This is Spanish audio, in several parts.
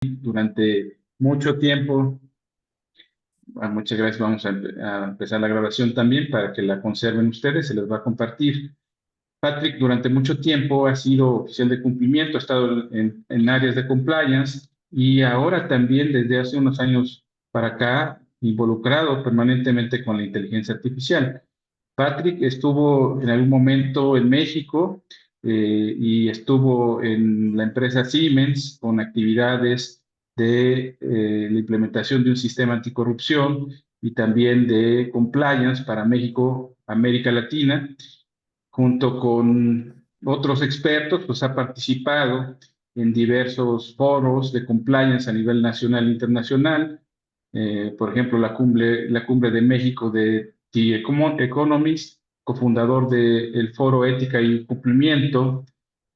durante mucho tiempo. Muchas gracias. Vamos a empezar la grabación también para que la conserven ustedes. Se les va a compartir. Patrick durante mucho tiempo ha sido oficial de cumplimiento, ha estado en áreas de compliance y ahora también desde hace unos años para acá involucrado permanentemente con la inteligencia artificial. Patrick estuvo en algún momento en México y estuvo en la empresa Siemens con actividades de la implementación de un sistema anticorrupción y también de compliance para México, América Latina. Junto con otros expertos, pues ha participado en diversos foros de compliance a nivel nacional e internacional. Por ejemplo, la cumbre de México de The Economist, cofundador del Foro Ética y Cumplimiento.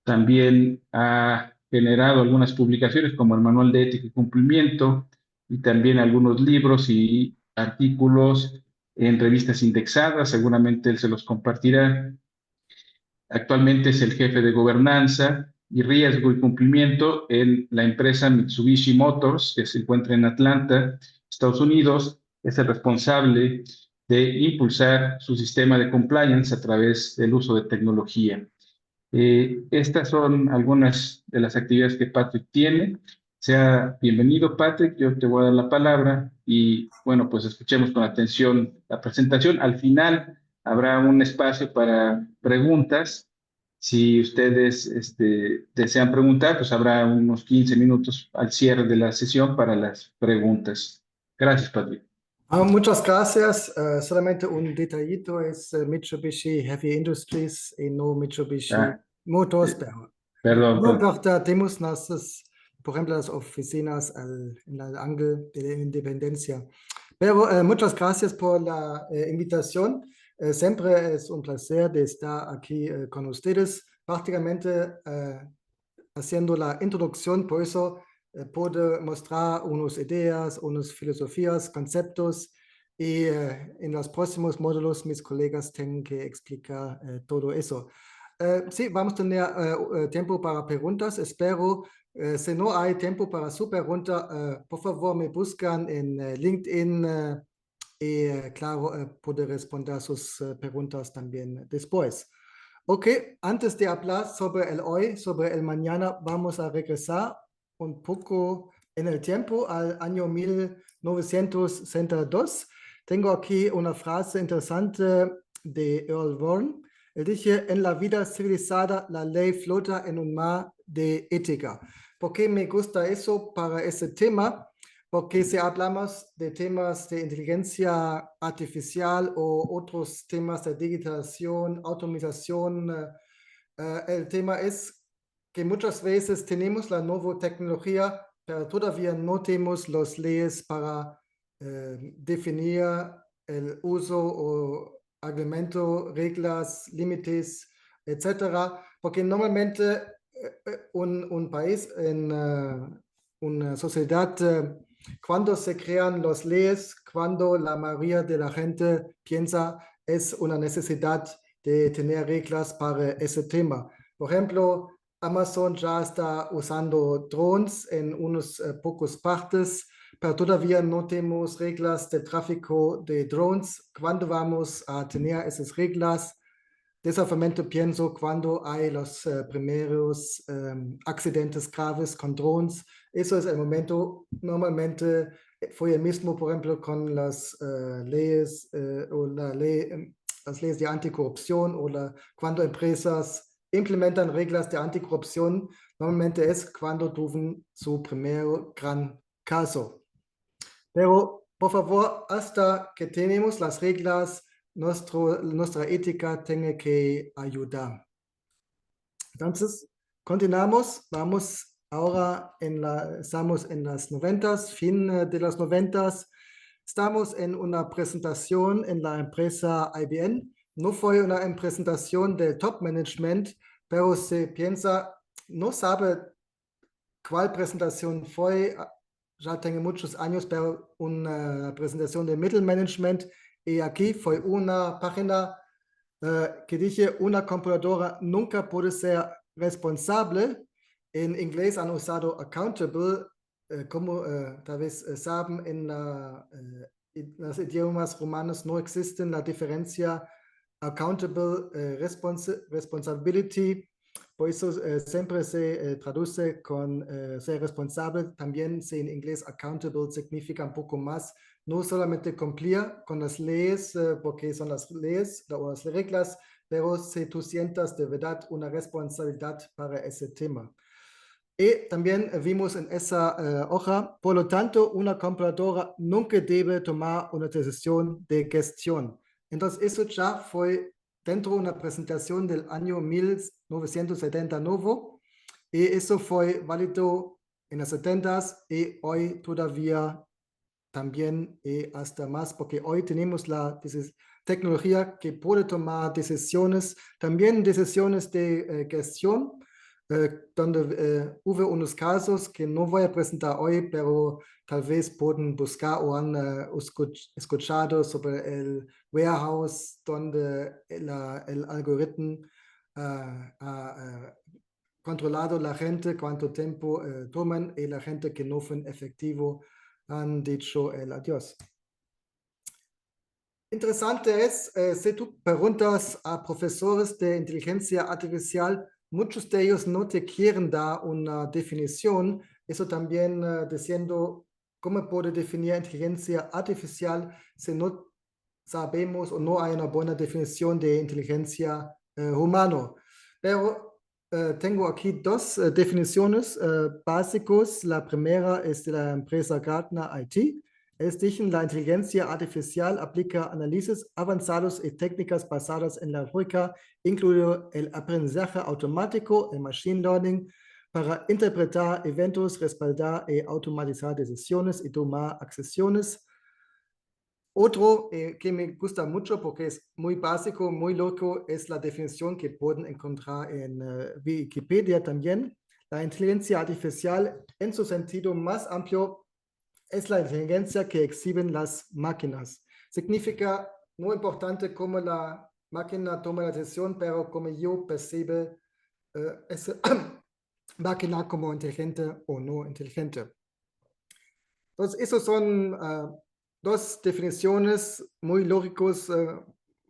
También ha generado algunas publicaciones como el Manual de Ética y Cumplimiento y también algunos libros y artículos en revistas indexadas. Seguramente él se los compartirá. Actualmente es el jefe de gobernanza y riesgo y cumplimiento en la empresa Mitsubishi Motors, que se encuentra en Atlanta, Estados Unidos. Es el responsable de impulsar su sistema de compliance a través del uso de tecnología. Estas son algunas de las actividades que Patrick tiene. Sea bienvenido, Patrick. Yo te voy a dar la palabra y bueno, pues escuchemos con atención la presentación. Al final habrá un espacio para preguntas. Si ustedes desean preguntar, pues habrá unos 15 minutos al cierre de la sesión para las preguntas. Gracias, Patrick. Muchas gracias. Solamente un detallito es Mitsubishi Heavy Industries y no Mitsubishi Motors. Perdón. No compartimos por ejemplo, las oficinas en el ángulo de la independencia. Pero muchas gracias por la invitación. Siempre es un placer de estar aquí con ustedes, prácticamente haciendo la introducción, por eso puedo mostrar unas ideas, unas filosofías, conceptos y en los próximos módulos mis colegas tienen que explicar todo eso. Sí, vamos a tener tiempo para preguntas, espero. Si no hay tiempo para su pregunta, por favor me buscan en LinkedIn y claro, puedo responder sus preguntas también después. Ok, antes de hablar sobre el hoy, sobre el mañana, vamos a regresar un poco en el tiempo al año 1962. Tengo aquí una frase interesante de Earl Warren. Él dice, en la vida civilizada la ley flota en un mar de ética. ¿Por qué me gusta eso para ese tema? Porque si hablamos de temas de inteligencia artificial o otros temas de digitalización, automatización, el tema es que muchas veces tenemos la nueva tecnología, pero todavía no tenemos las leyes para definir el uso o argumento, reglas, límites, etcétera. Porque normalmente un país, en una sociedad, cuando se crean las leyes, cuando la mayoría de la gente piensa es una necesidad de tener reglas para ese tema. Por ejemplo, Amazon ya está usando drones en unos pocos partes, pero todavía no tenemos reglas de tráfico de drones. ¿Cuándo vamos a tener esas reglas? Desafamento pienso cuando hay los primeros accidentes graves con drones. Eso es el momento, normalmente fue el mismo, por ejemplo, con las leyes o las leyes de anticorrupción o cuando empresas implementan reglas de anticorrupción, normalmente es cuando tuvo su primer gran caso. Pero, por favor, hasta que tenemos las reglas, nuestra ética tiene que ayudar. Entonces, continuamos. Vamos ahora estamos en las 90s, fin de los 90s. Estamos en una presentación en la empresa IBM. No fue una presentación del top management, pero se piensa, no sabe cuál presentación fue. Ya tengo muchos años, pero una presentación de middle management. Y aquí fue una página que dice, una computadora nunca puede ser responsable. En inglés han usado accountable. como tal vez saben, en los idiomas romanos no existe la diferencia accountable, responsibility. Por eso siempre se traduce con ser responsable. También si en inglés accountable significa un poco más, no solamente cumplir con las leyes, porque son las leyes o las reglas, pero si tú sientas de verdad una responsabilidad para ese tema. Y también vimos en esa hoja, por lo tanto, una compradora nunca debe tomar una decisión de gestión. Entonces, eso ya fue dentro de una presentación del año 1979 y eso fue válido en los 70s y hoy todavía también hasta más, porque hoy tenemos la tecnología que puede tomar decisiones, también decisiones de gestión, donde hubo unos casos que no voy a presentar hoy, pero tal vez pueden buscar o han escuchado sobre el warehouse donde el algoritmo ha controlado la gente, cuánto tiempo toman y la gente que no fue efectivo han dicho el adiós. Interesante es, si tú preguntas a profesores de inteligencia artificial, muchos de ellos no te quieren dar una definición. Eso también diciendo cómo puede definir inteligencia artificial si no sabemos o no hay una buena definición de inteligencia humana. Pero tengo aquí dos definiciones básicas. La primera es de la empresa Gartner IT. Es dicen, la inteligencia artificial aplica análisis avanzados y técnicas basadas en la lógica, incluido el aprendizaje automático, el machine learning, para interpretar eventos, respaldar y automatizar decisiones y tomar acciones. Otro que me gusta mucho porque es muy básico, muy loco, es la definición que pueden encontrar en Wikipedia también. La inteligencia artificial, en su sentido más amplio, es la inteligencia que exhiben las máquinas. Significa muy importante cómo la máquina toma la decisión, pero como yo percibe esa máquina como inteligente o no inteligente. Entonces, esos son dos definiciones muy lógicos,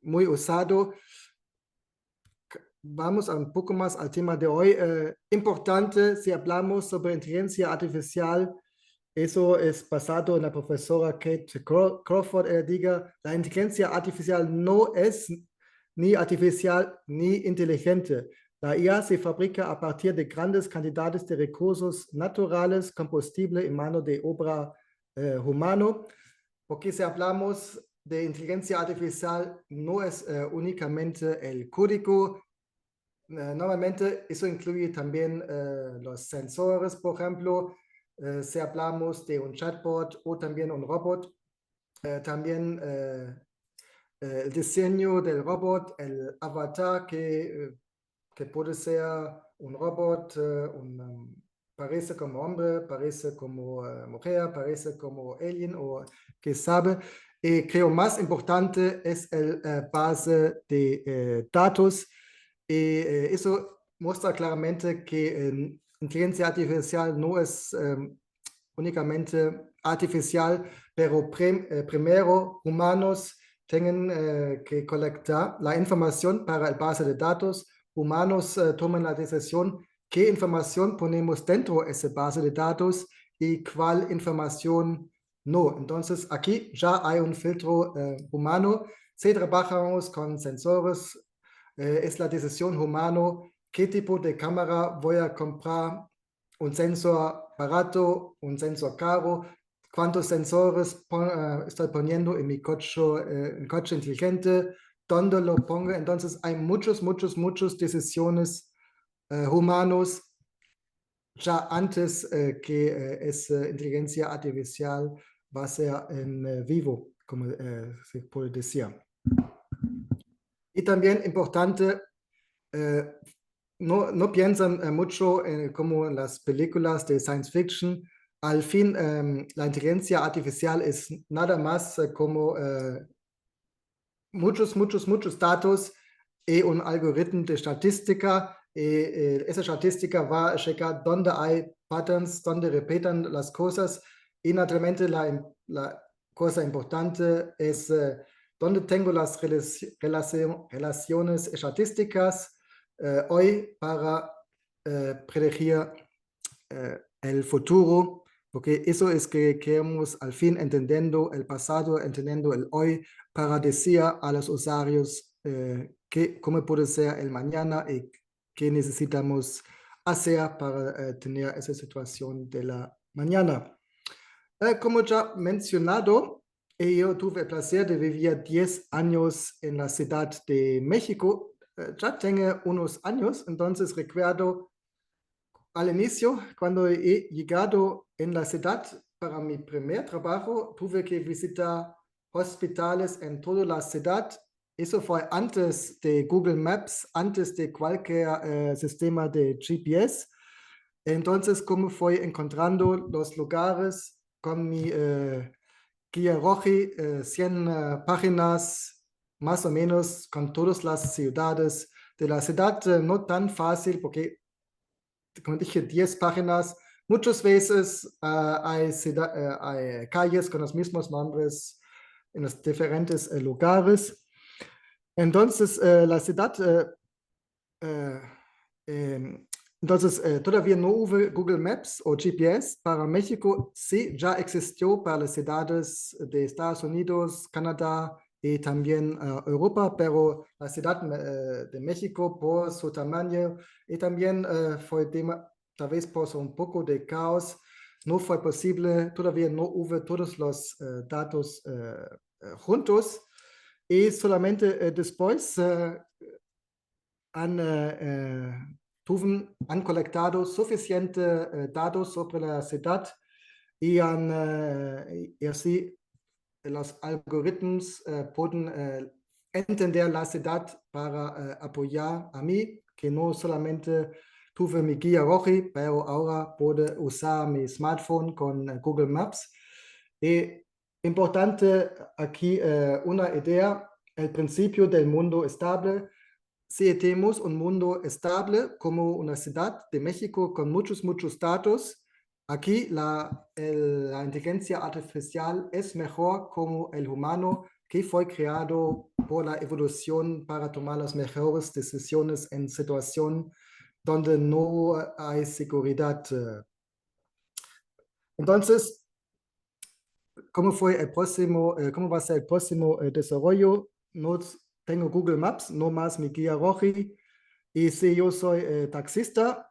muy usado. Vamos un poco más al tema de hoy. Importante, si hablamos sobre inteligencia artificial, eso es basado en la profesora Kate Crawford. Diga, la inteligencia artificial no es ni artificial ni inteligente. La IA se fabrica a partir de grandes cantidades de recursos naturales, combustible y mano de obra humano. Porque si hablamos de inteligencia artificial, no es únicamente el código. Normalmente eso incluye también los sensores, por ejemplo, si hablamos de un chatbot o también un robot, también el diseño del robot, el avatar que puede ser un robot, parece como hombre, parece como mujer, parece como alien o que sabe. Creo más importante es el base de datos. Eso muestra claramente que inteligencia artificial no es únicamente artificial, pero primero humanos tienen que colectar la información para el base de datos. Humanos toman la decisión qué información ponemos dentro de esa base de datos y cuál información no. Entonces aquí ya hay un filtro humano. Si trabajamos con sensores, es la decisión humana qué tipo de cámara voy a comprar, un sensor barato, un sensor caro, cuántos sensores estoy poniendo en mi coche inteligente, dónde lo pongo. Entonces hay muchas decisiones humanos ya antes que esa inteligencia artificial va a ser en vivo, como se puede decir. Y también importante, no piensan mucho como en las películas de science fiction. Al fin, la inteligencia artificial es nada más como muchos datos y un algoritmo de estadística. Esa estadística va a checar dónde hay patterns donde repetan las cosas y naturalmente la cosa importante es donde tengo las relaciones estadísticas hoy para predecir el futuro, porque eso es que queremos al fin entendiendo el pasado, entendiendo el hoy, para decir a los usuarios cómo puede ser el mañana y qué necesitamos hacer para tener esa situación de la mañana. Como ya mencionado, yo tuve el placer de vivir 10 años en la Ciudad de México. Ya tengo unos años, entonces recuerdo al inicio, cuando he llegado en la ciudad para mi primer trabajo, tuve que visitar hospitales en toda la ciudad. Eso fue antes de Google Maps, antes de cualquier sistema de GPS. Entonces, como fui encontrando los lugares con mi guía roji, 100 páginas más o menos con todas las ciudades de la ciudad, no tan fácil porque como dije, 10 páginas. Muchas veces hay calles con los mismos nombres en los diferentes lugares. Entonces, la ciudad, todavía no hubo Google Maps o GPS. Para México sí, ya existió para las ciudades de Estados Unidos, Canadá y también Europa, pero la ciudad de México por su tamaño y también fue tal vez por un poco de caos, no fue posible, todavía no hubo todos los datos juntos y solamente después han colectado suficientes datos sobre la ciudad y así los algoritmos pueden entender la ciudad para apoyar a mí, que no solamente tuve mi guía roji, pero ahora puedo usar mi smartphone con Google Maps. Y importante aquí una idea, el principio del mundo estable. Si tenemos un mundo estable como una ciudad de México con muchos datos, aquí la inteligencia artificial es mejor como el humano que fue creado por la evolución para tomar las mejores decisiones en situación donde no hay seguridad. Entonces, ¿cómo va a ser el próximo desarrollo? No tengo Google Maps, no más mi guía roji. Y si yo soy taxista,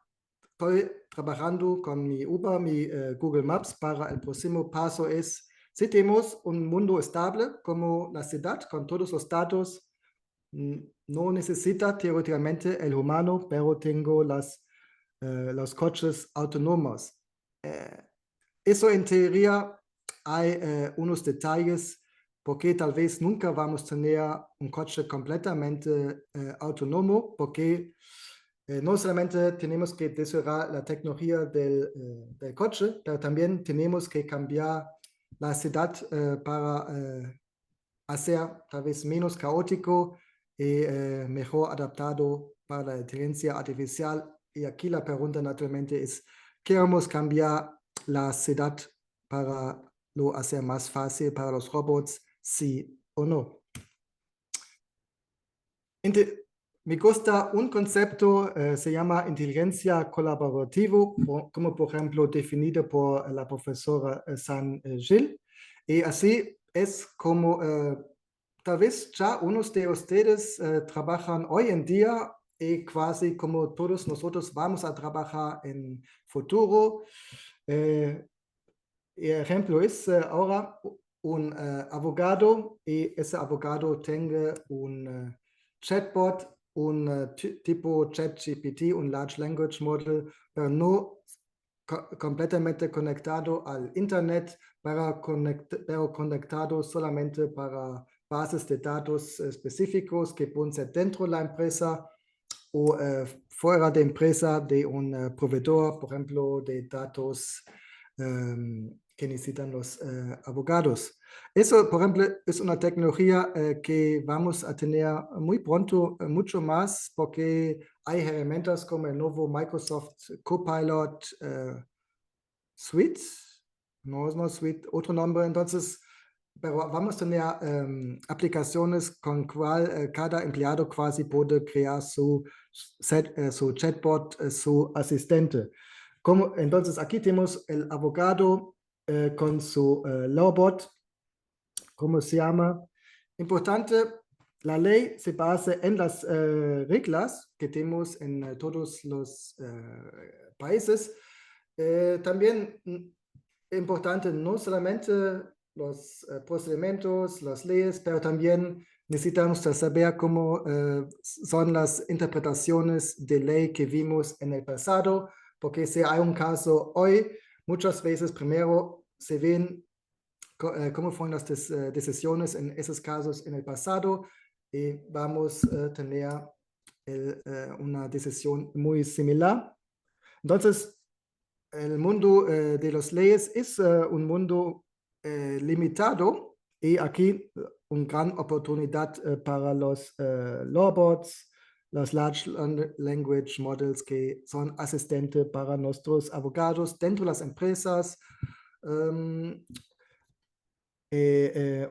estoy trabajando con mi Uber, mi Google Maps para el próximo paso es, si tenemos un mundo estable como la ciudad con todos los datos, no necesita teóricamente el humano, pero tengo los coches autónomos. Eso en teoría hay unos detalles porque tal vez nunca vamos a tener un coche completamente autónomo porque no solamente tenemos que desarrollar la tecnología del coche, pero también tenemos que cambiar la ciudad para hacer tal vez menos caótico y mejor adaptado para la inteligencia artificial. Y aquí la pregunta naturalmente es, ¿queremos cambiar la ciudad para lo hacer más fácil para los robots, sí o no? Me gusta un concepto, se llama inteligencia colaborativa, como por ejemplo definido por la profesora San Gil. Y así es como tal vez ya unos de ustedes trabajan hoy en día y casi como todos nosotros vamos a trabajar en futuro. Ejemplo es ahora un abogado y ese abogado tenga un chatbot, un tipo ChatGPT, un Large Language Model, pero no completamente conectado al Internet, pero conectado solamente para bases de datos específicos que pueden ser dentro de la empresa o fuera de empresa de un proveedor, por ejemplo, de datos que necesitan los abogados. Eso, por ejemplo, es una tecnología que vamos a tener muy pronto, mucho más, porque hay herramientas como el nuevo Microsoft Copilot, suite, no suite, otro nombre. Entonces, pero vamos a tener aplicaciones con cual cada empleado quasi puede crear su chatbot, su asistente. Entonces, aquí tenemos el abogado con su lawbot. ¿Cómo se llama? Importante, la ley se basa en las reglas que tenemos en todos los países. También importante no solamente los procedimientos, las leyes, pero también necesitamos saber cómo son las interpretaciones de ley que vimos en el pasado, porque si hay un caso hoy, muchas veces primero se ven cómo fueron las decisiones en esos casos en el pasado y vamos a tener una decisión muy similar. Entonces, el mundo de las leyes es un mundo limitado y aquí una gran oportunidad para los lawbots, los large language models que son asistentes para nuestros abogados dentro de las empresas.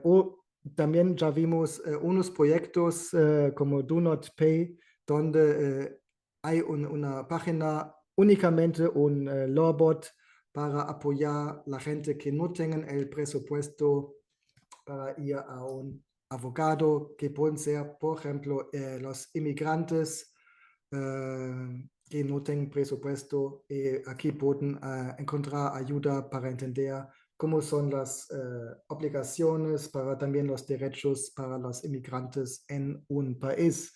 O también ya vimos unos proyectos como Do Not Pay, donde hay una página únicamente un lawbot para apoyar a la gente que no tengan el presupuesto para ir a un abogado, que pueden ser, por ejemplo, los inmigrantes que no tienen presupuesto. Aquí pueden encontrar ayuda para entender cómo son las obligaciones para también los derechos para los inmigrantes en un país.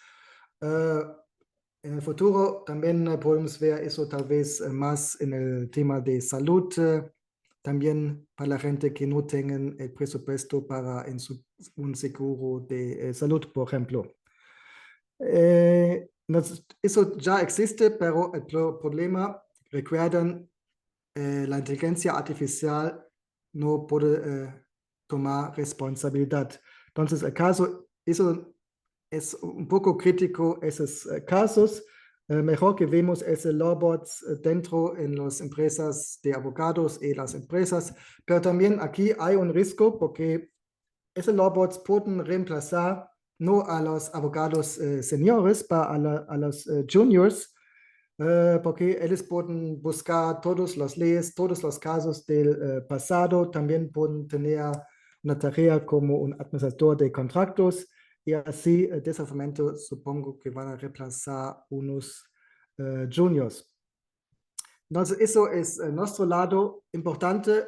En el futuro también podemos ver eso tal vez más en el tema de salud, también para la gente que no tengan el presupuesto para un seguro de salud, por ejemplo. Eso ya existe, pero el problema, recuerdan, la inteligencia artificial no puede tomar responsabilidad. Entonces, el caso, eso es un poco crítico, esos casos. Mejor que vemos esos robots dentro en las empresas de abogados y las empresas, pero también aquí hay un riesgo porque esos robots pueden reemplazar no a los abogados seniores, pero a los juniors, porque ellos pueden buscar todas las leyes, todos los casos del pasado, también pueden tener una tarea como un administrador de contratos y así de ese momento supongo que van a reemplazar unos juniors. Entonces eso es nuestro lado importante,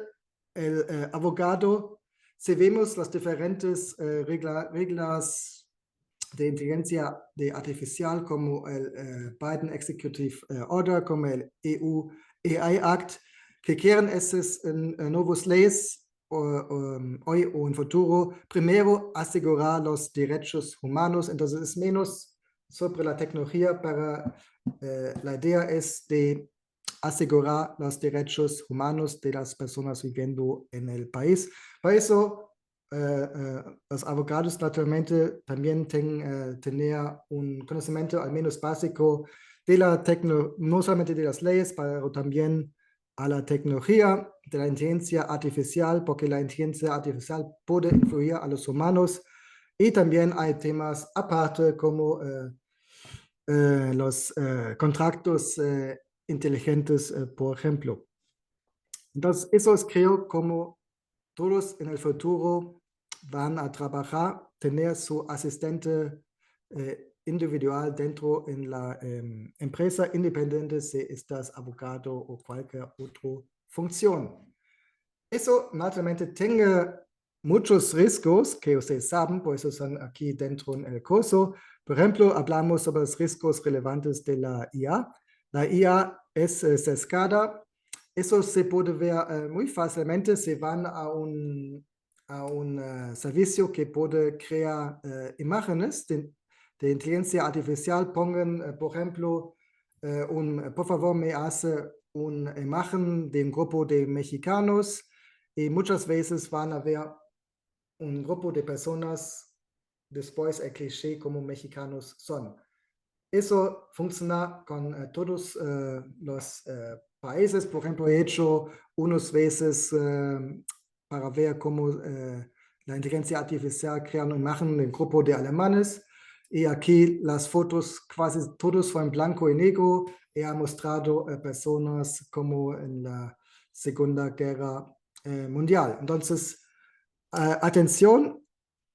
el abogado. Si vemos las diferentes reglas de inteligencia artificial como el Biden Executive Order, como el EU AI Act, que quieren esas nuevas leyes hoy o en futuro, primero asegurar los derechos humanos, entonces es menos sobre la tecnología, pero la idea es de asegurar los derechos humanos de las personas viviendo en el país. Por eso, los abogados naturalmente también tener un conocimiento al menos básico de la no solamente de las leyes, pero también a la tecnología, de la inteligencia artificial, porque la inteligencia artificial puede influir a los humanos y también hay temas aparte como los contratos inteligentes, por ejemplo. Entonces, eso es creo como todos en el futuro van a trabajar, tener su asistente individual dentro en la empresa, independiente si estás abogado o cualquier otra función. Eso naturalmente tiene muchos riesgos que ustedes saben, por eso son aquí dentro en el curso. Por ejemplo, hablamos sobre los riesgos relevantes de la IA. La IA es sesgada. Eso se puede ver muy fácilmente si van a un servicio que puede crear imágenes de inteligencia artificial. Pongan, por ejemplo, por favor, me hace una imagen de un grupo de mexicanos y muchas veces van a ver un grupo de personas después el cliché como mexicanos son. Eso funciona con todos los países. Por ejemplo, he hecho unas veces para ver cómo la inteligencia artificial crea una imagen del grupo de alemanes. Y aquí las fotos casi todos son en blanco y negro. He mostrado personas como en la Segunda Guerra Mundial. Entonces, atención,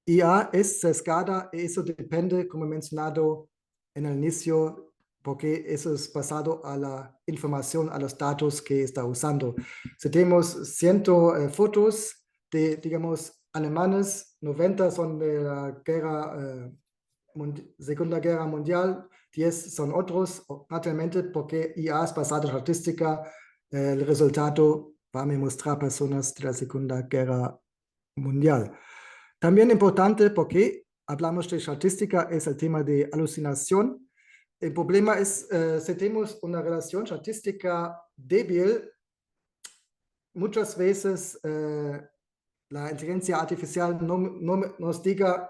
IA es sesgada y eso depende, como he mencionado en el inicio, porque eso es basado a la información, a los datos que está usando. Si tenemos 100 fotos de, digamos, alemanes, 90 son de la Segunda Guerra Mundial, 10 son otros, naturalmente porque IA es basada en estadística, el resultado va a mostrar personas de la Segunda Guerra Mundial. También importante porque hablamos de estadística es el tema de alucinación. El problema es, si tenemos una relación estadística débil, muchas veces la inteligencia artificial no nos diga,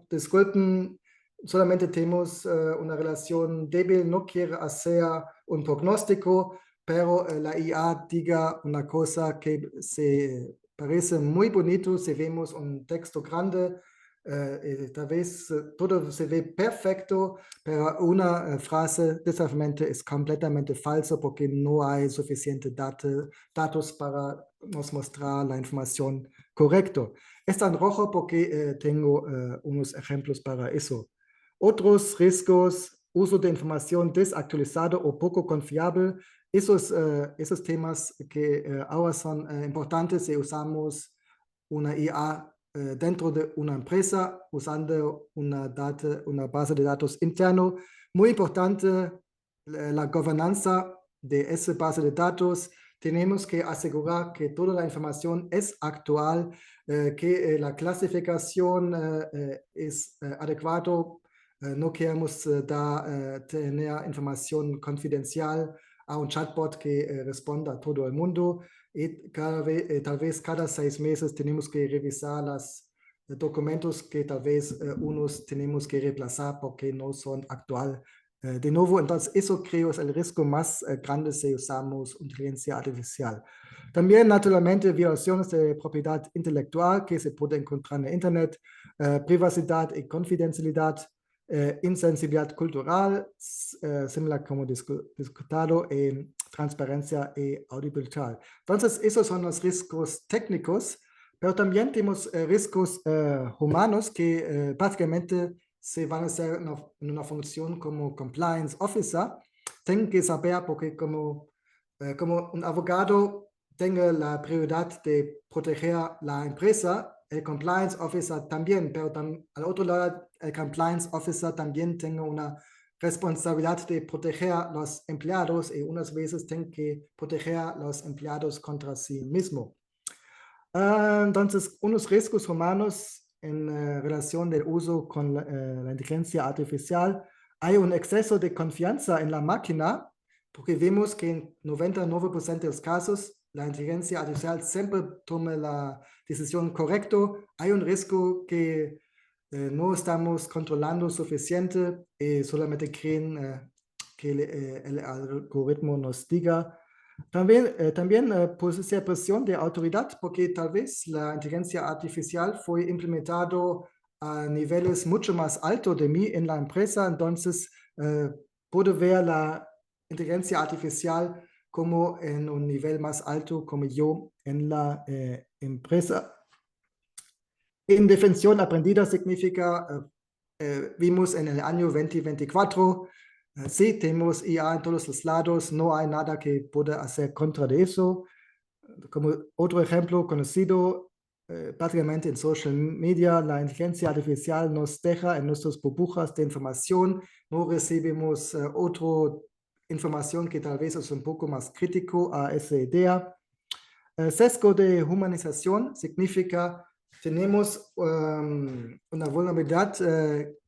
disculpen, solamente tenemos una relación débil, no quiere hacer un pronóstico, pero la IA diga una cosa que se parece muy bonito, si vemos un texto grande, tal vez todo se ve perfecto, pero una frase desafortunadamente es completamente falsa porque no hay suficiente datos para nos mostrar la información correcta. Está en rojo porque tengo unos ejemplos para eso. Otros riesgos, uso de información desactualizada o poco confiable. Esos temas que ahora son importantes si usamos una IA dentro de una empresa usando una base de datos interno. Muy importante la gobernanza de esa base de datos. Tenemos que asegurar que toda la información es actual, que la clasificación es adecuada. No queremos tener información confidencial a un chatbot que responda a todo el mundo. Y tal vez cada 6 meses tenemos que revisar los documentos que tal vez unos tenemos que reemplazar porque no son actuales. De nuevo, entonces eso creo es el riesgo más grande si usamos inteligencia artificial. También, naturalmente, violaciones de propiedad intelectual que se puede encontrar en Internet, privacidad y confidencialidad, insensibilidad cultural, similar como discutido, transparencia y audibilidad. Entonces, esos son los riesgos técnicos, pero también tenemos riesgos humanos que básicamente se van a hacer en una función como compliance officer. Tengo que saber porque como un abogado tengo la prioridad de proteger la empresa, el compliance officer también, pero al otro lado, el compliance officer también tiene una responsabilidad de proteger a los empleados y unas veces tiene que proteger a los empleados contra sí mismo. Entonces, unos riesgos humanos en relación del uso con la inteligencia artificial. Hay un exceso de confianza en la máquina, porque vemos que en 99% de los casos la inteligencia artificial siempre toma la decisión correcta. Hay un riesgo que no estamos controlando suficiente y solamente creen que el algoritmo nos diga. También puede ser presión de autoridad, porque tal vez la inteligencia artificial fue implementado a niveles mucho más altos de mí en la empresa, entonces puedo ver la inteligencia artificial como en un nivel más alto como yo en la empresa. Indefensión aprendida significa, vimos en el año 2024, sí, tenemos IA en todos los lados, no hay nada que pueda hacer contra de eso. Como otro ejemplo conocido, prácticamente en social media, la inteligencia artificial nos deja en nuestras burbujas de información, no recibimos otra información que tal vez es un poco más crítico a esa idea. Sesgo de humanización significa tenemos una vulnerabilidad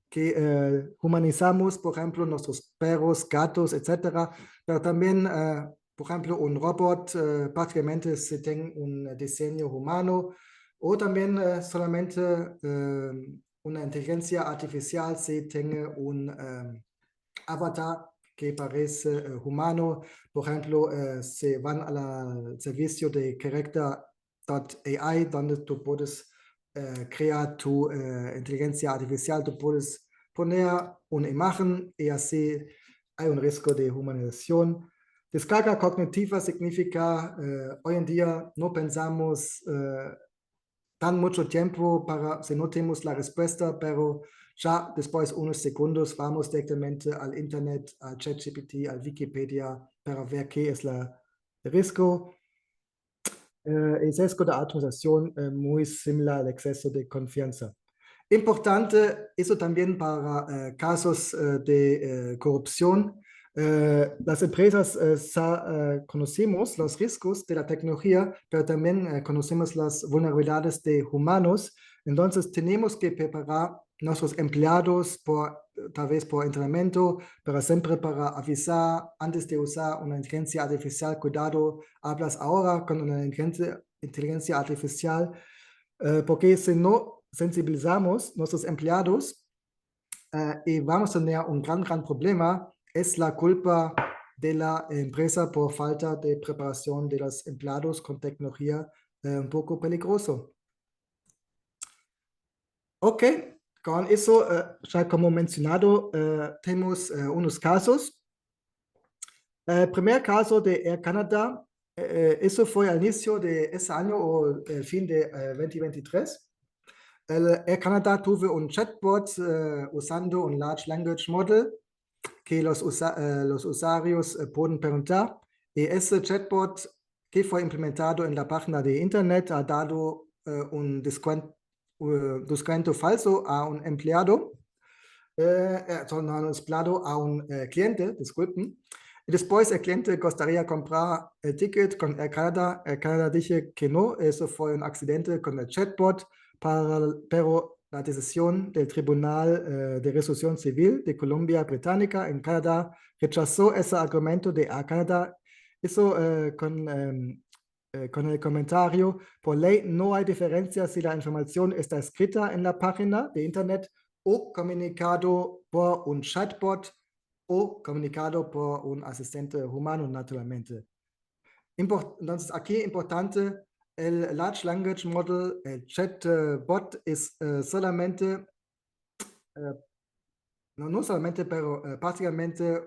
que humanizamos, por ejemplo, nuestros perros, gatos, etc. Pero también, por ejemplo, un robot prácticamente se tiene un diseño humano o también solamente una inteligencia artificial se tiene un avatar que parece humano. Por ejemplo, se van al servicio de Character.ai, donde tú puedes crear tu inteligencia artificial, tú puedes poner una imagen y así hay un riesgo de humanización. Descarga cognitiva significa hoy en día no pensamos tan mucho tiempo para si no tenemos la respuesta, pero ya después de unos segundos vamos directamente al Internet, al ChatGPT, al Wikipedia para ver qué es el riesgo. El sesgo de automatización muy similar al exceso de confianza. Importante, eso también para casos de corrupción. Las empresas conocemos los riesgos de la tecnología, pero también conocemos las vulnerabilidades de humanos. Entonces, tenemos que preparar nuestros empleados tal vez por entrenamiento, pero siempre para avisar antes de usar una inteligencia artificial. Cuidado, hablas ahora con una inteligencia artificial, porque si no sensibilizamos nuestros empleados y vamos a tener un gran problema, es la culpa de la empresa por falta de preparación de los empleados con tecnología un poco peligroso. Ok, con eso, ya como mencionado, tenemos unos casos. El primer caso de Air Canada, eso fue al inicio de ese año o el fin de 2023. Air Canada tuvo un chatbot usando un Large Language Model que los usuarios pueden preguntar. Y ese chatbot que fue implementado en la página de Internet ha dado un descuento falso a un empleado. No, un empleado a un cliente, disculpen. Y después el cliente gustaría comprar el ticket con Air Canada. Air Canada dice que no, eso fue un accidente con el chatbot, pero la decisión del Tribunal de Resolución Civil de Columbia Británica en Canadá rechazó ese argumento de Air Canada. Eso con el comentario: por ley no hay diferencia si la información está escrita en la página de Internet o comunicado por un chatbot o comunicado por un asistente humano, naturalmente. Entonces, aquí importante, el Large Language Model, el chatbot es solamente, no solamente, pero prácticamente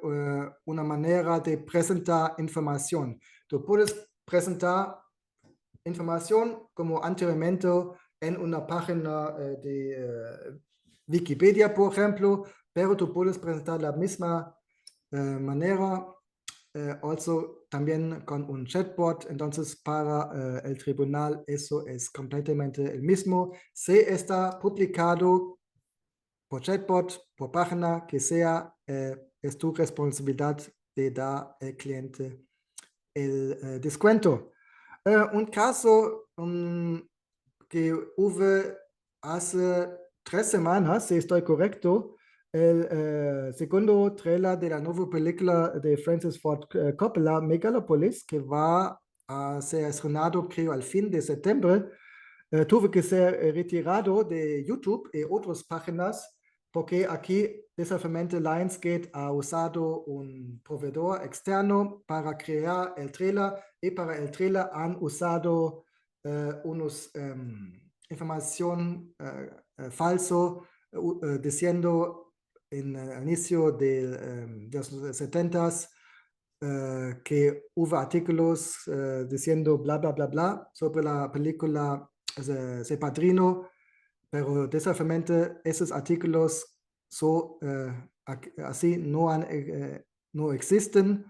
una manera de presentar información. Tú puedes presentar información como anteriormente en una página de Wikipedia, por ejemplo, pero tú puedes presentar la misma manera también con un chatbot. Entonces, para el tribunal eso es completamente el mismo. Si está publicado por chatbot, por página que sea, es tu responsabilidad de dar al cliente el descuento. Un caso que hubo hace 3 semanas, si estoy correcto, el segundo trailer de la nueva película de Francis Ford Coppola, Megalopolis, que va a ser estrenado, creo, al fin de septiembre, tuvo que ser retirado de YouTube y otras páginas, porque aquí desafortunadamente Lionsgate ha usado un proveedor externo para crear el trailer, y para el trailer han usado unos información falso diciendo en el inicio de los 70s que hubo artículos diciendo bla, bla, bla, bla sobre la película Se Padrino, pero desafortunadamente esos artículos así no existen,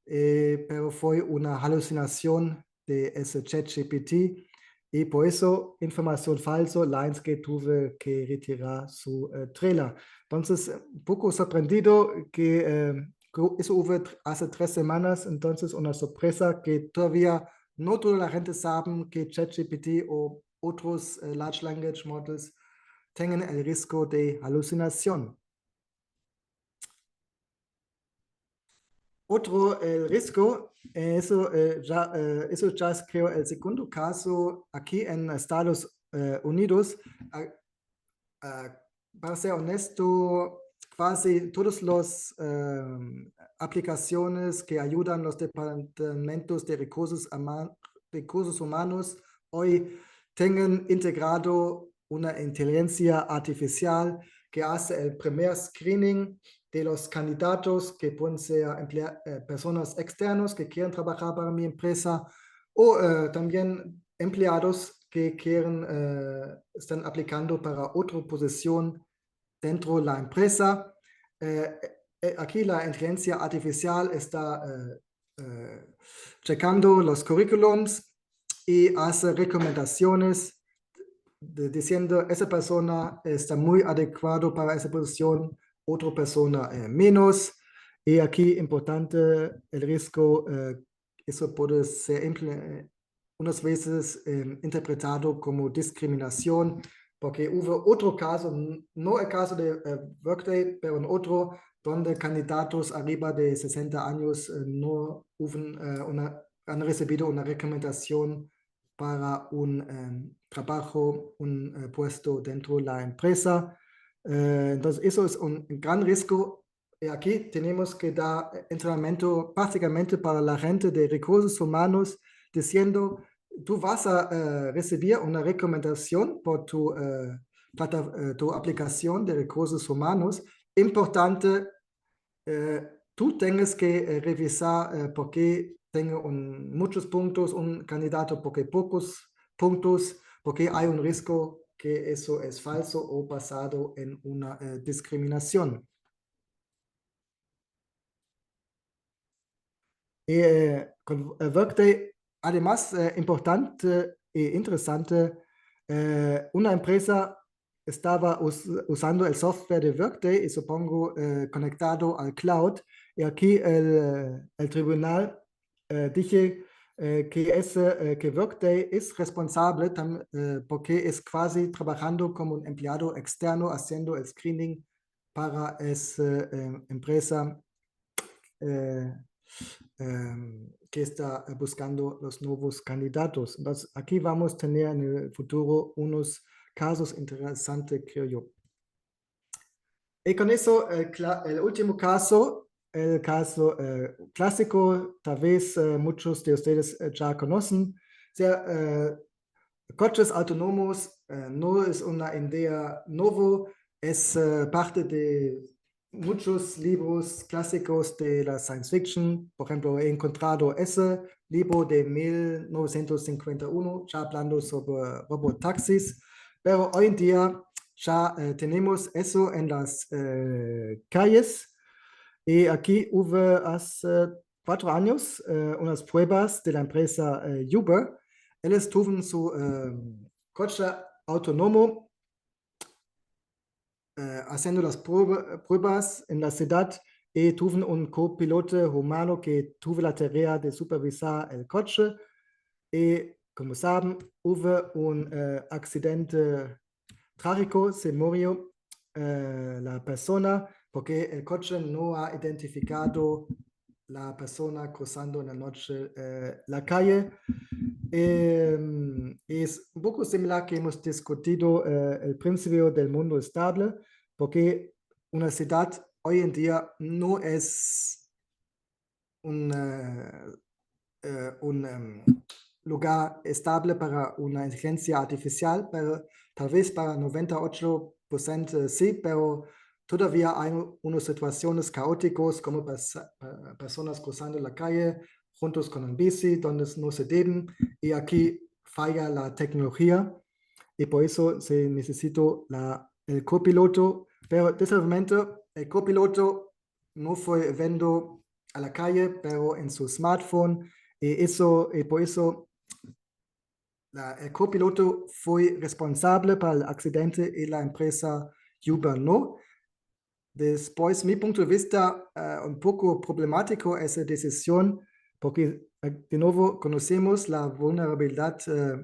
pero fue una alucinación de ese ChatGPT, y por eso información falso, Lionsgate tuvo que retirar su trailer. Entonces, un poco sorprendido que eso hubo hace 3 semanas, entonces una sorpresa que todavía no toda la gente sabe que ChatGPT o otros Large Language Models tengan el riesgo de alucinación. Otro riesgo, eso ya es, creo, el segundo caso aquí en Estados Unidos. Para ser honesto, casi todas las aplicaciones que ayudan los departamentos de recursos humanos hoy tengan integrado una inteligencia artificial que hace el primer screening de los candidatos que pueden ser personas externas que quieren trabajar para mi empresa o también empleados que están aplicando para otra posición dentro de la empresa. Aquí la inteligencia artificial está checando los currículums y hace recomendaciones diciendo esa persona está muy adecuado para esa posición, otra persona menos. Y aquí importante el riesgo, eso puede ser unas veces interpretado como discriminación, porque hubo otro caso, no el caso de Workday, pero en otro donde candidatos arriba de 60 años no han recibido una recomendación para un trabajo, un puesto dentro de la empresa. Entonces, eso es un gran riesgo. Y aquí tenemos que dar entrenamiento prácticamente para la gente de recursos humanos diciendo, tú vas a recibir una recomendación por tu aplicación de recursos humanos. Importante, tú tengas que revisar por qué tengo muchos puntos, un candidato porque pocos puntos, porque hay un riesgo que eso es falso o basado en una discriminación. Con Workday, además, importante e interesante, una empresa estaba usando el software de Workday y supongo conectado al cloud. Y aquí el tribunal dije que Workday es responsable porque es casi trabajando como un empleado externo haciendo el screening para esa empresa que está buscando los nuevos candidatos. Entonces, aquí vamos a tener en el futuro unos casos interesantes, creo yo. Y con eso, el último caso, el caso clásico, tal vez muchos de ustedes ya conocen, coches autónomos no es una idea nueva, es parte de muchos libros clásicos de la science fiction. Por ejemplo, he encontrado ese libro de 1951, ya hablando sobre robotaxis, pero hoy en día ya tenemos eso en las calles. Y aquí hubo hace 4 años unas pruebas de la empresa Uber. Ellos tuvieron su coche autónomo haciendo las pruebas en la ciudad y tuvieron un copiloto humano que tuvo la tarea de supervisar el coche. Y como saben, hubo un accidente trágico, se murió la persona porque el coche no ha identificado la persona cruzando en la noche la calle. Es un poco similar que hemos discutido el principio del mundo estable, porque una ciudad hoy en día no es un lugar estable para una inteligencia artificial, pero tal vez para 98% sí, pero todavía hay unas situaciones caóticas como personas cruzando la calle juntos con un bici donde no se deben, y aquí falla la tecnología y por eso se necesita el copiloto, pero de ese momento el copiloto no fue viendo a la calle, pero en su smartphone, y por eso el copiloto fue responsable para el accidente y la empresa Uber no. Después, mi punto de vista, un poco problemático esa decisión, porque de nuevo conocemos la vulnerabilidad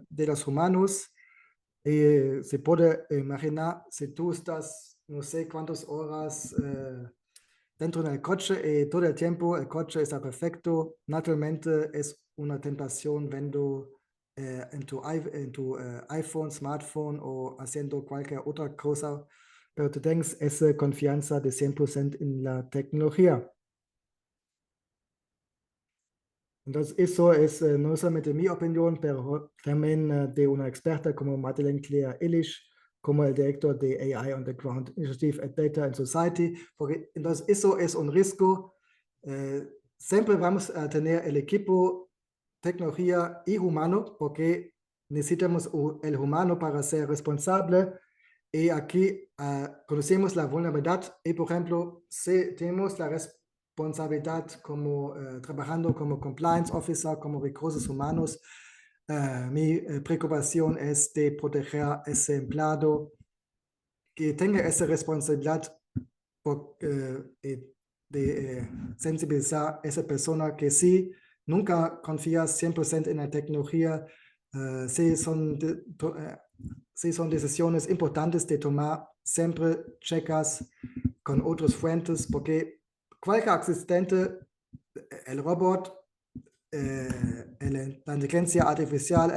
de los humanos. Se puede imaginar si tú estás no sé cuántas horas dentro del coche y todo el tiempo el coche está perfecto. Naturalmente es una tentación viendo en tu iPhone, smartphone o haciendo cualquier otra cosa pero tú tienes esa confianza de 100% en la tecnología. Entonces, eso es no solamente mi opinión, pero también de una experta como Madeleine Claire Illich, como el director de AI on the Ground Initiative at Data and Society, porque entonces eso es un riesgo. Siempre vamos a tener el equipo, tecnología y humano, porque necesitamos el humano para ser responsable. Y aquí conocemos la vulnerabilidad y, por ejemplo, si tenemos la responsabilidad como trabajando como compliance officer, como recursos humanos, mi preocupación es de proteger a ese empleado que tenga esa responsabilidad de sensibilizar a esa persona que sí, nunca confía 100% en la tecnología, sí son decisiones importantes de tomar, siempre checas con otras fuentes, porque cualquier asistente, el robot, la inteligencia artificial,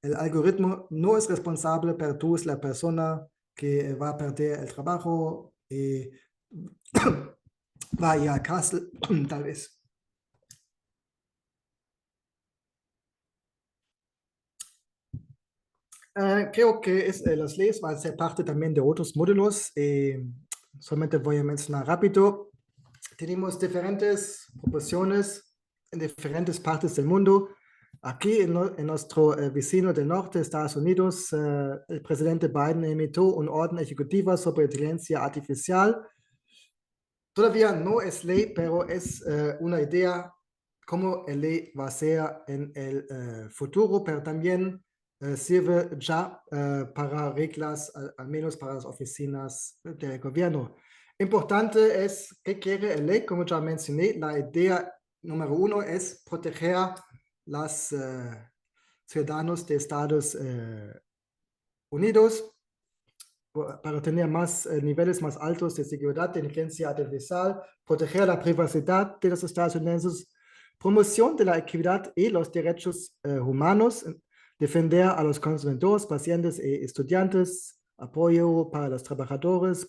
el algoritmo no es responsable, pero tú es la persona que va a perder el trabajo y va a ir a cárcel, tal vez. Creo que las leyes van a ser parte también de otros módulos. Solamente voy a mencionar rápido. Tenemos diferentes proporciones en diferentes partes del mundo. Aquí en nuestro vecino del norte, Estados Unidos, el presidente Biden emitió una orden ejecutiva sobre inteligencia artificial. Todavía no es ley, pero es una idea cómo la ley va a ser en el futuro, pero también sirve ya para reglas, al menos para las oficinas del gobierno. Importante es qué quiere la ley, como ya mencioné, la idea número uno es proteger a los ciudadanos de Estados Unidos para tener más niveles más altos de seguridad de inteligencia artificial, proteger la privacidad de los estadounidenses, promoción de la equidad y los derechos humanos, defender a los consumidores, pacientes y estudiantes, apoyo para los trabajadores.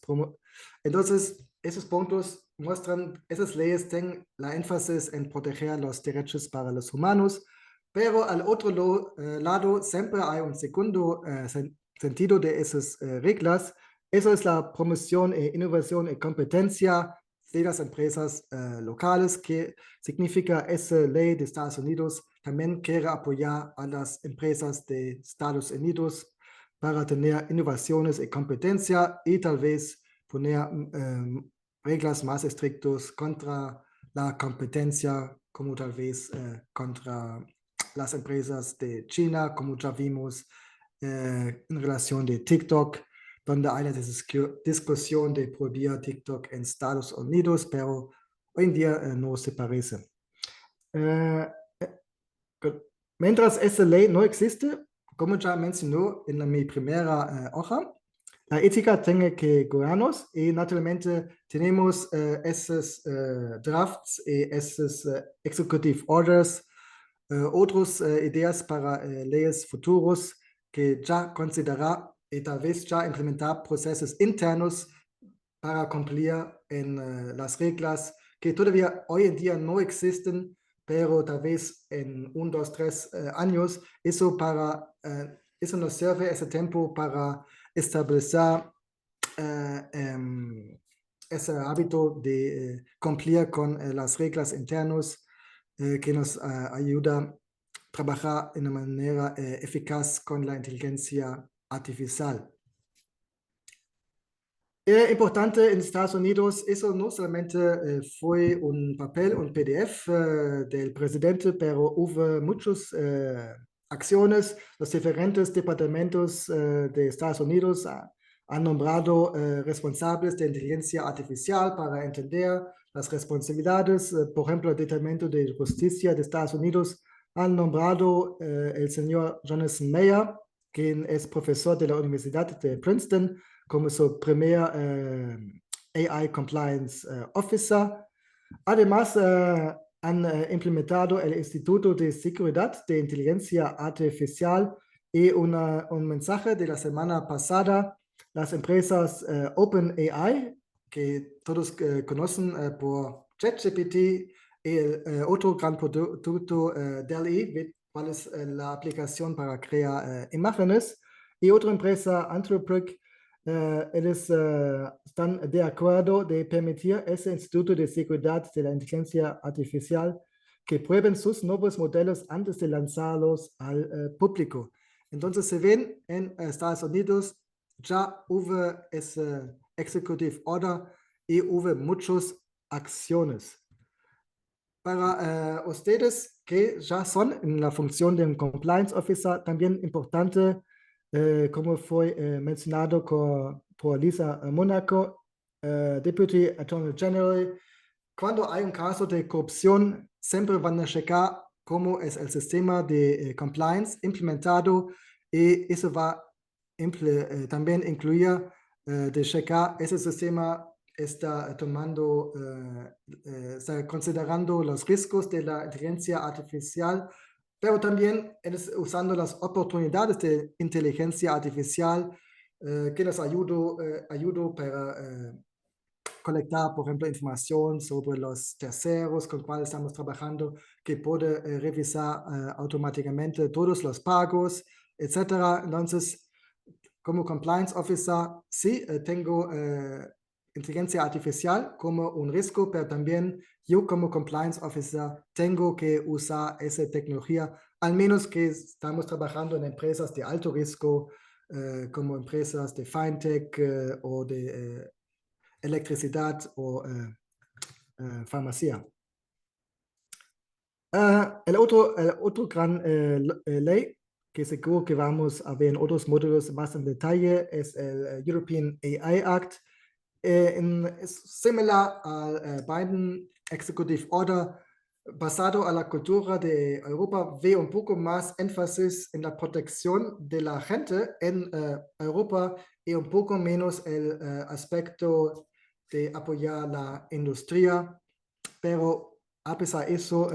Entonces, esos puntos muestran, esas leyes tienen la énfasis en proteger los derechos para los humanos, pero al otro lado siempre hay un segundo sentido de esas reglas. Eso es la promoción e innovación y competencia de las empresas locales, que significa esa ley de Estados Unidos también quiere apoyar a las empresas de Estados Unidos para tener innovaciones y competencia y tal vez poner reglas más estrictas contra la competencia, como tal vez contra las empresas de China, como ya vimos en relación de TikTok, donde hay una discusión de prohibir TikTok en Estados Unidos, pero hoy en día no se parece. Mientras esa ley no existe, como ya mencionó en mi primera hoja, la ética tiene que guiarnos y naturalmente tenemos esos drafts y esos executive orders, otras ideas para leyes futuros que ya considerar y tal vez ya implementar procesos internos para cumplir en las reglas que todavía hoy en día no existen, pero tal vez en 1, 2, 3 años, eso nos sirve ese tiempo para establecer ese hábito de cumplir con las reglas internas que nos ayuda a trabajar de una manera eficaz con la inteligencia artificial. Importante en Estados Unidos, eso no solamente fue un papel, un PDF del presidente, pero hubo muchas acciones. Los diferentes departamentos de Estados Unidos han nombrado responsables de inteligencia artificial para entender las responsabilidades. Por ejemplo, el Departamento de Justicia de Estados Unidos han nombrado el señor Jonathan Mayer, quien es profesor de la Universidad de Princeton, como su primer AI Compliance Officer. Además, han implementado el Instituto de Seguridad de Inteligencia Artificial y un mensaje de la semana pasada las empresas OpenAI, que todos conocen por ChatGPT, y el otro gran producto DALL-E, cuál es la aplicación para crear imágenes, y otra empresa Anthropic, ellos están de acuerdo de permitir ese Instituto de Seguridad de la Inteligencia Artificial que prueben sus nuevos modelos antes de lanzarlos al público. Entonces se ven en Estados Unidos ya hubo ese executive order y hubo muchas acciones. Para ustedes que ya son en la función de un compliance officer, también importante, como fue mencionado por Lisa Monaco, Deputy Attorney General, cuando hay un caso de corrupción, siempre van a checar cómo es el sistema de compliance implementado y eso va también incluir de checar ese sistema está tomando, está considerando los riesgos de la inteligencia artificial, pero también usando las oportunidades de inteligencia artificial que nos ayuda para colectar, por ejemplo, información sobre los terceros con cuales estamos trabajando, que puede revisar automáticamente todos los pagos, etc. Entonces, como compliance officer, sí tengo inteligencia artificial como un riesgo, pero también yo como compliance officer tengo que usar esa tecnología, al menos que estamos trabajando en empresas de alto riesgo, como empresas de fintech o de electricidad o farmacia. El otro gran ley que seguro que vamos a ver en otros módulos más en detalle es el European AI Act. Es similar al Biden Executive Order, basado a la cultura de Europa, ve un poco más énfasis en la protección de la gente en Europa y un poco menos el aspecto de apoyar la industria, pero a pesar de eso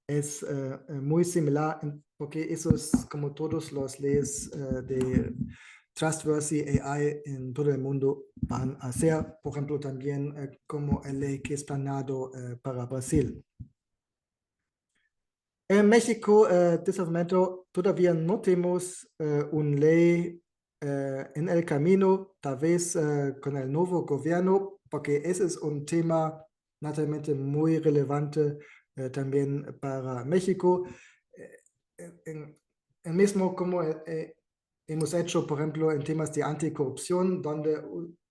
es muy similar porque eso es como todos los leyes de Trustworthy AI en todo el mundo van a ser, por ejemplo, también como el ley que es planeado para Brasil. En México, de ese momento, todavía no tenemos una ley en el camino, tal vez con el nuevo gobierno, porque ese es un tema naturalmente muy relevante también para México. El mismo como hemos hecho, por ejemplo, en temas de anticorrupción, donde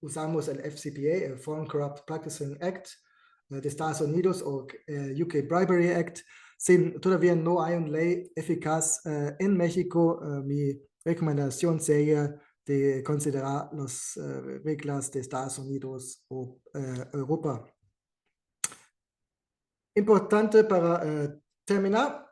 usamos el FCPA, el Foreign Corrupt Practicing Act de Estados Unidos o UK Bribery Act. Todavía no hay una ley eficaz en México. Mi recomendación sería de considerar las reglas de Estados Unidos o Europa. Importante para terminar,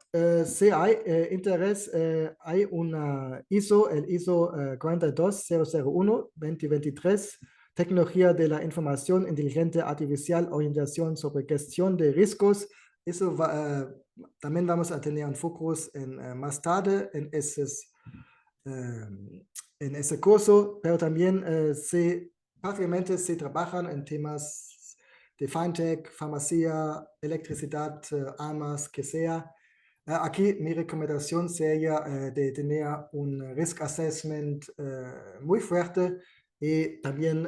si hay interés, hay una ISO, el ISO 42001-2023, Tecnología de la Información Inteligente Artificial, Orientación sobre Gestión de Riesgos. Eso también vamos a tener un focus más tarde en ese curso, pero también prácticamente se trabajan en temas de fintech, farmacia, electricidad, armas, que sea. Aquí mi recomendación sería de tener un risk assessment muy fuerte y también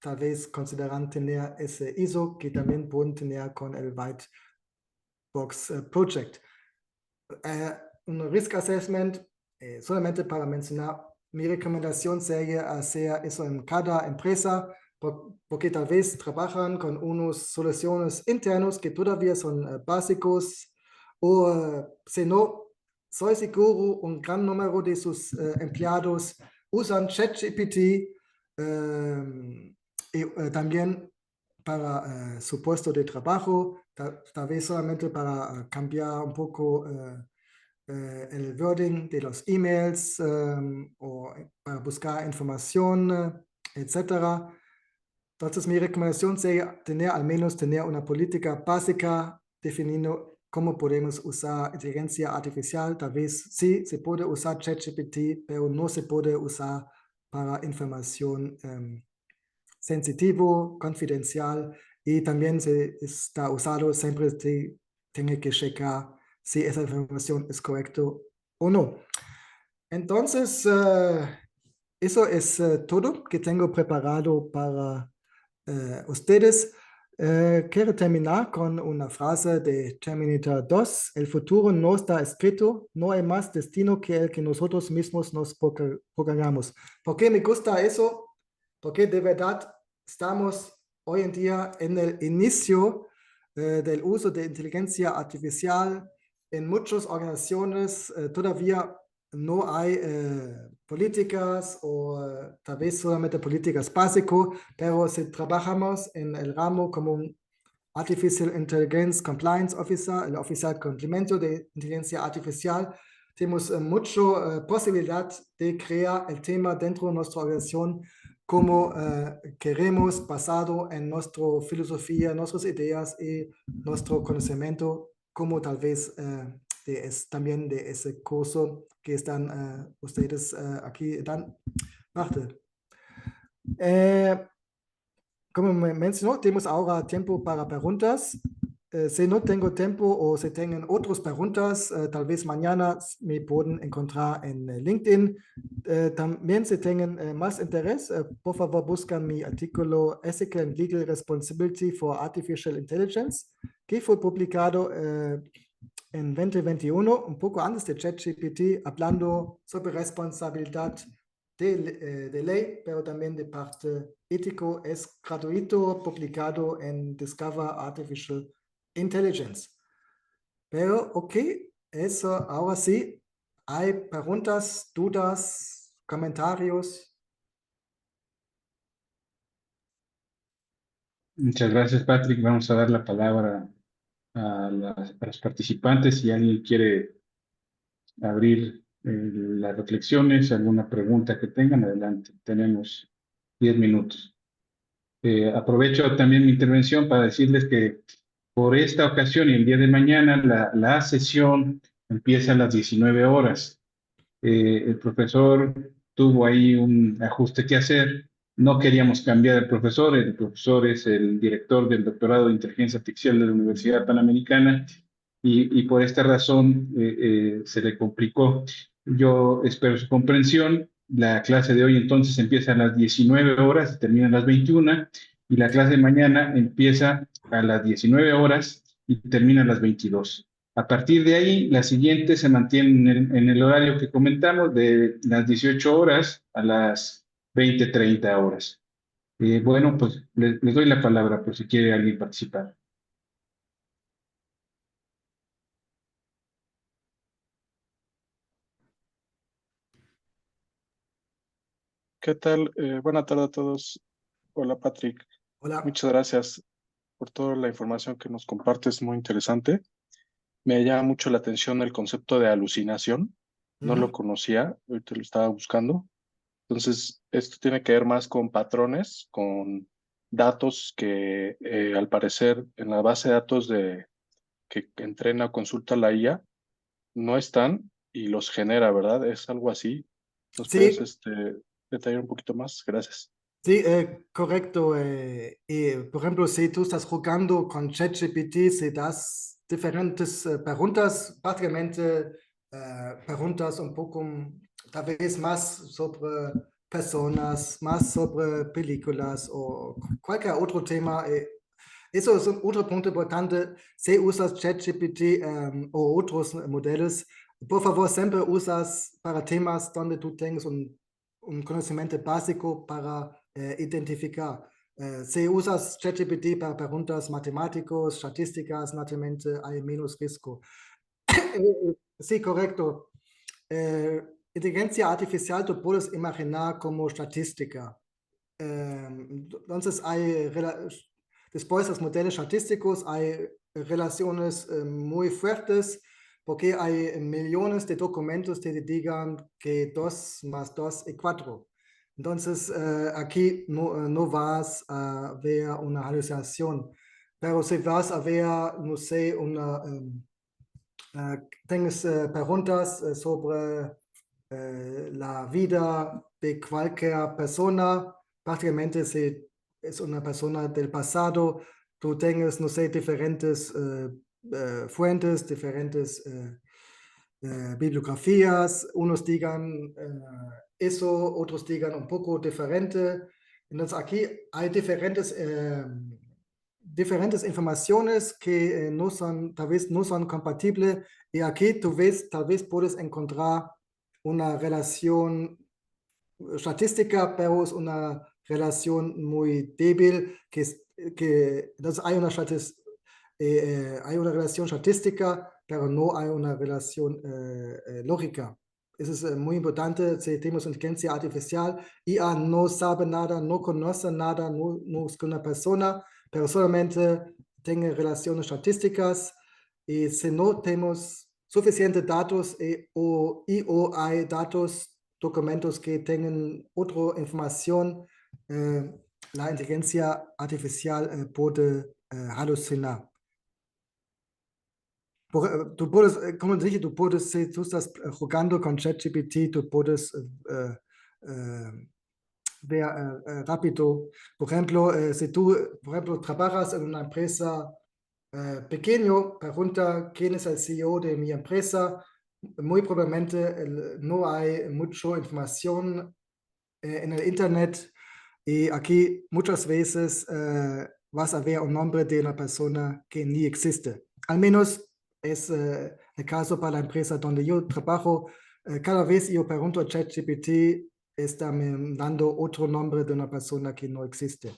tal vez consideran tener ese ISO que también pueden tener con el White Box Project. Un risk assessment, solamente para mencionar, mi recomendación sería hacer eso en cada empresa, porque tal vez trabajan con unas soluciones internas que todavía son básicos, o si no, soy seguro un gran número de sus empleados usan ChatGPT y también para su puesto de trabajo, tal vez solamente para cambiar un poco el wording de los emails o para buscar información, etc. Entonces, mi recomendación sería al menos tener una política básica definiendo cómo podemos usar inteligencia artificial. Tal vez sí se puede usar ChatGPT, pero no se puede usar para información sensitivo, confidencial, y también se está usado, siempre se tiene que checar si esa información es correcta o no. Entonces, eso es todo que tengo preparado para ustedes. Quiero terminar con una frase de Terminator 2. El futuro no está escrito, no hay más destino que el que nosotros mismos nos programamos. ¿Por qué me gusta eso? Porque de verdad estamos hoy en día en el inicio del uso de inteligencia artificial. En muchas organizaciones todavía no hay políticas o tal vez solamente políticas básicas, pero si trabajamos en el ramo como un Artificial Intelligence Compliance Officer, el oficial complemento de inteligencia artificial, tenemos mucha posibilidad de crear el tema dentro de nuestra organización como queremos, basado en nuestra filosofía, nuestras ideas y nuestro conocimiento, como tal vez también de ese curso que están ustedes aquí dan parte. Como me mencionó, tenemos ahora tiempo para preguntas. Si no tengo tiempo o si tienen otras preguntas, tal vez mañana me pueden encontrar en LinkedIn. También si tienen más interés, por favor buscan mi artículo Ethical and Legal Responsibility for Artificial Intelligence, que fue publicado en 2021, un poco antes de ChatGPT, hablando sobre responsabilidad de ley, pero también de parte ético. Es gratuito, publicado en Discover Artificial Intelligence. Pero, ok, eso ahora sí. ¿Hay preguntas, dudas, comentarios? Muchas gracias, Patrick. Vamos a dar la palabra a los participantes. Si alguien quiere abrir las reflexiones, alguna pregunta que tengan, adelante. Tenemos 10 minutos. Aprovecho también mi intervención para decirles que por esta ocasión y el día de mañana la sesión empieza a las 19 horas. El profesor tuvo ahí un ajuste que hacer. No queríamos cambiar el profesor es el director del doctorado de inteligencia artificial de la Universidad Panamericana y por esta razón se le complicó. Yo espero su comprensión. La clase de hoy entonces empieza a las 19 horas y termina a las 21 y la clase de mañana empieza a las 19 horas y termina a las 22. A partir de ahí, las siguientes se mantienen en el horario que comentamos, de las 18 horas a las 20:30 horas. Bueno, pues les doy la palabra por si quiere alguien participar. ¿Qué tal? Buenas tardes a todos. Hola, Patrick. Hola. Muchas gracias por toda la información que nos compartes, muy interesante. Me llama mucho la atención el concepto de alucinación. No lo conocía, ahorita lo estaba buscando. Entonces, esto tiene que ver más con patrones, con datos que al parecer en la base de datos que entrena o consulta la IA no están y los genera, ¿verdad? Es algo así. ¿Nos puedes detallar un poquito más? Gracias. Sí, correcto. Por ejemplo, si tú estás jugando con ChatGPT, si das diferentes preguntas, prácticamente preguntas un poco tal vez más sobre personas, más sobre películas o cualquier otro tema. Eso es otro punto importante. Si usas ChatGPT o otros modelos, por favor, siempre usas para temas donde tú tengas un conocimiento básico para identificar. Si usas ChatGPT para preguntas matemáticas, estadísticas, naturalmente hay menos riesgo. Sí, correcto. Inteligencia artificial tú puedes imaginar como estadística. Entonces después los modelos estadísticos hay relaciones muy fuertes porque hay millones de documentos que te digan que 2 más 2 es 4. Entonces, aquí no vas a ver una alucinación, pero si vas a ver, no sé, tienes preguntas sobre la vida de cualquier persona, prácticamente si es una persona del pasado, tú tengas, no sé, diferentes fuentes, diferentes bibliografías, unos digan eso, otros digan un poco diferente. Entonces aquí hay diferentes informaciones que no son, tal vez no son compatibles, y aquí tú ves, tal vez puedes encontrar una relación estadística, pero es una relación muy débil, entonces hay una relación estadística, pero no hay una relación lógica. Eso es muy importante si tenemos inteligencia artificial. IA no sabe nada, no conoce nada, no es una persona, pero solamente tiene relaciones estadísticas. Y si no tenemos suficientes datos o hay datos, documentos que tengan otra información, la inteligencia artificial puede alucinar. Tú puedes, como dije, tú puedes, si tú estás jugando con ChatGPT, tú puedes ver rápido. Por ejemplo, si tú, por ejemplo, trabajas en una empresa pequeño, pregunta quién es el CEO de mi empresa, muy probablemente no hay mucha información en el Internet, y aquí muchas veces vas a ver un nombre de una persona que ni existe. Al menos es el caso para la empresa donde yo trabajo. Cada vez yo pregunto a ChatGPT, está me dando otro nombre de una persona que no existe.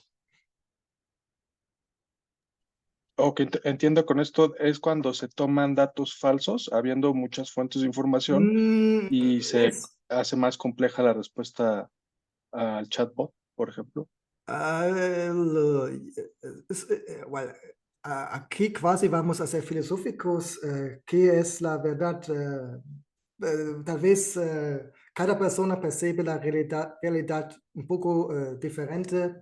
Ok, entiendo con esto, es cuando se toman datos falsos, habiendo muchas fuentes de información y se hace más compleja la respuesta al chatbot, por ejemplo. Well, aquí quasi vamos a ser filosóficos. ¿Qué es la verdad? Tal vez cada persona percibe la realidad un poco diferente.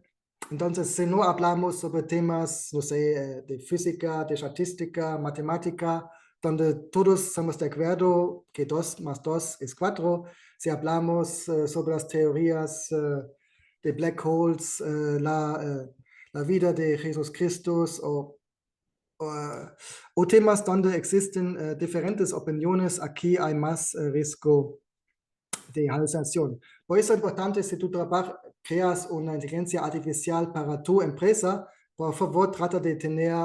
Entonces, si no hablamos sobre temas, no sé, de física, de estadística, matemática, donde todos somos de acuerdo que 2 más 2 es 4, si hablamos sobre las teorías de black holes, la vida de Jesús Cristo, o temas donde existen diferentes opiniones, aquí hay más riesgo de hallucinación. Por eso es importante, si tú creas una inteligencia artificial para tu empresa, por favor trata de tener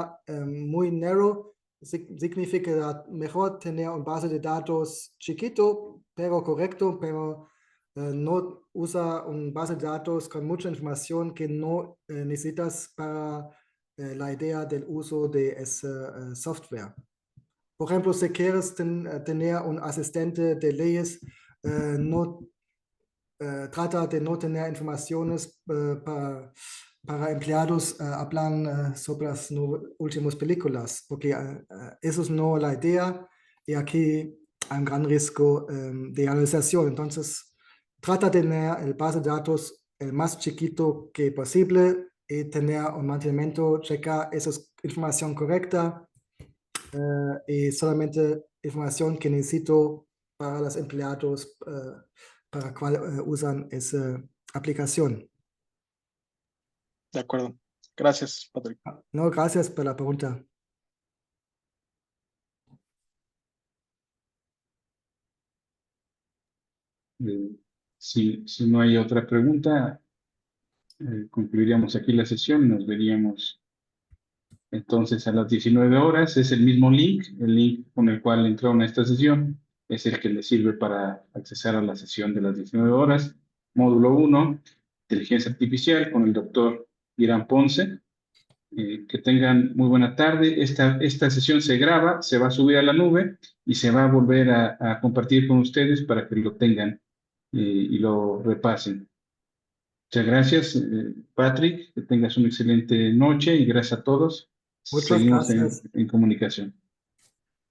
muy narrow, significa mejor tener una base de datos chiquito, pero correcto, pero no usa una base de datos con mucha información que no necesitas para la idea del uso de ese software. Por ejemplo, si quieres tener un asistente de leyes, trata de no tener informaciones para empleados hablan sobre las últimas películas, porque eso es no la idea, y aquí hay un gran riesgo de analización. Entonces, trata de tener el base de datos el más chiquito que posible y tener un mantenimiento, checar esa información correcta y solamente información que necesito para los empleados para cual usan esa aplicación. De acuerdo. Gracias, Patrick. No, gracias por la pregunta. Si no hay otra pregunta, concluiríamos aquí la sesión. Nos veríamos entonces a las 19 horas. Es el mismo link, el link con el cual entraron a esta sesión. Es el que les sirve para accesar a la sesión de las 19 horas. Módulo 1, Inteligencia Artificial, con el doctor Irán Ponce. Que tengan muy buena tarde. Esta sesión se graba, se va a subir a la nube y se va a volver a compartir con ustedes para que lo tengan y lo repasen. Muchas gracias, Patrick. Que tengas una excelente noche y gracias a todos. Muchas Seguimos gracias. en comunicación.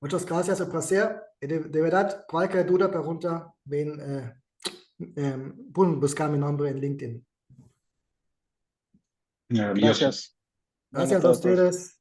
Muchas gracias, un placer. De verdad, cualquier duda, pregunta, pueden buscar mi nombre en LinkedIn. Maravilloso. Gracias. Buena Gracias a tarde a todos. ustedes.